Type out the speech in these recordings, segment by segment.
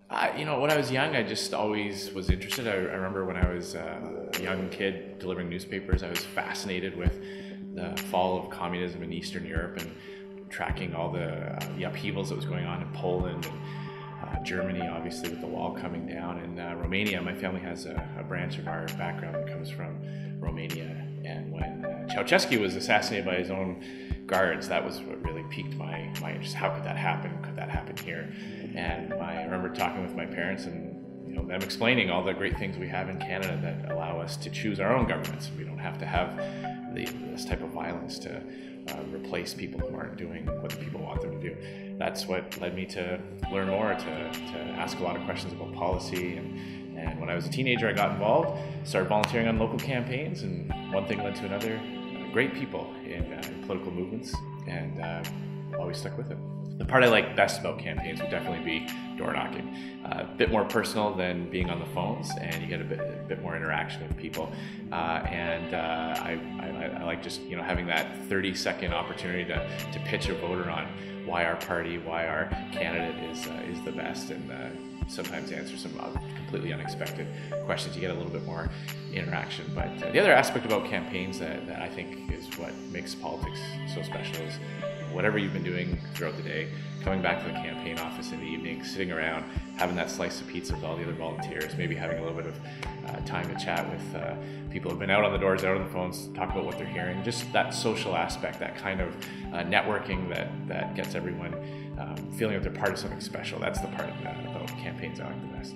When I was young, I just always was interested. I remember when I was a young kid delivering newspapers, I was fascinated with the fall of communism in Eastern Europe and tracking all the upheavals that was going on in Poland and Germany, obviously with the wall coming down, and Romania. My family has a branch of our background that comes from Romania, and when Ceausescu was assassinated by his own guards, that was what really piqued my interest. How could that happen? Could that happen here? And I remember talking with my parents and them explaining all the great things we have in Canada that allow us to choose our own governments. We don't have to have this type of violence to replace people who aren't doing what the people want them to do. That's what led me to learn more, to ask a lot of questions about policy. And when I was a teenager, I got involved, started volunteering on local campaigns, and one thing led to another. Great people in political movements, and always stuck with it. The part I like best about campaigns would definitely be door knocking. A bit more personal than being on the phones, and you get a bit more interaction with people. I like just having that 30-second opportunity to pitch a voter on why our party, why our candidate is the best, and sometimes answer some completely unexpected questions. You get a little bit more interaction. But the other aspect about campaigns that I think is what makes politics so special is whatever you've been doing throughout the day, coming back to the campaign office in the evening, sitting around, having that slice of pizza with all the other volunteers, maybe having a little bit of time to chat with people who've been out on the doors, out on the phones, talk about what they're hearing. Just that social aspect, that kind of networking that gets everyone feeling that they're part of something special. That's the part about campaigns I like the best.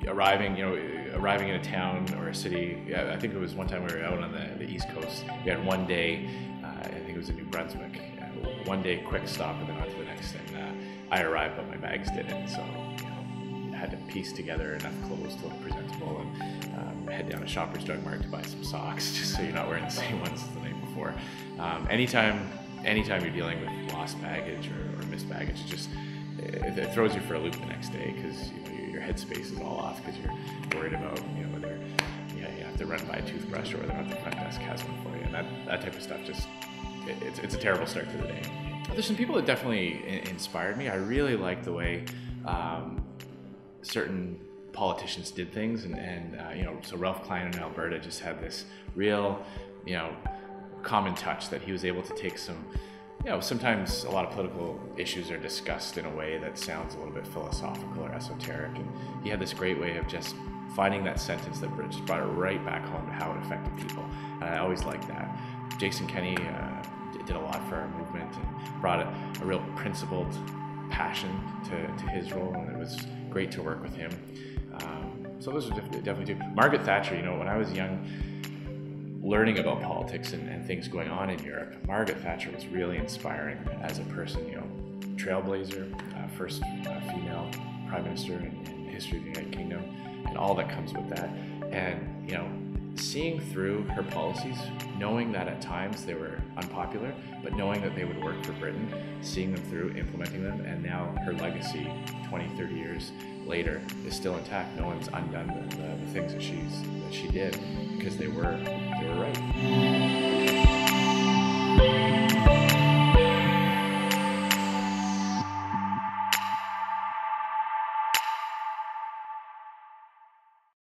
Arriving in a town or a city. I think it was one time we were out on the East Coast. We had one day, I think it was in New Brunswick, one day quick stop and then on to the next thing. I arrived, but my bags didn't, so I had to piece together enough clothes to look presentable and head down to Shoppers Drug Mart to buy some socks, just so you're not wearing the same ones as the night before. Anytime you're dealing with lost baggage or missed baggage, it throws you for a loop the next day, because your headspace is all off because you're worried about whether you have to run by a toothbrush or whether or not the front desk has one for you, and that type of stuff it's a terrible start to the day. There's some people that definitely inspired me. I really like the way certain politicians did things, and so Ralph Klein in Alberta just had this real common touch that he was able to take some. Sometimes a lot of political issues are discussed in a way that sounds a little bit philosophical or esoteric, and he had this great way of just finding that sentence that just brought it right back home to how it affected people, and I always liked that. Jason Kenney did a lot for our movement and brought a real principled passion to his role, and it was great to work with him. So those are definitely two. Margaret Thatcher, when I was young, learning about politics and things going on in Europe, Margaret Thatcher was really inspiring as a person, trailblazer, first female prime minister in the history of the United Kingdom, and all that comes with that. And, seeing through her policies, knowing that at times they were unpopular, but knowing that they would work for Britain, seeing them through, implementing them, and now her legacy 20, 30 years later is still intact. No one's undone the things that she did, because they were right.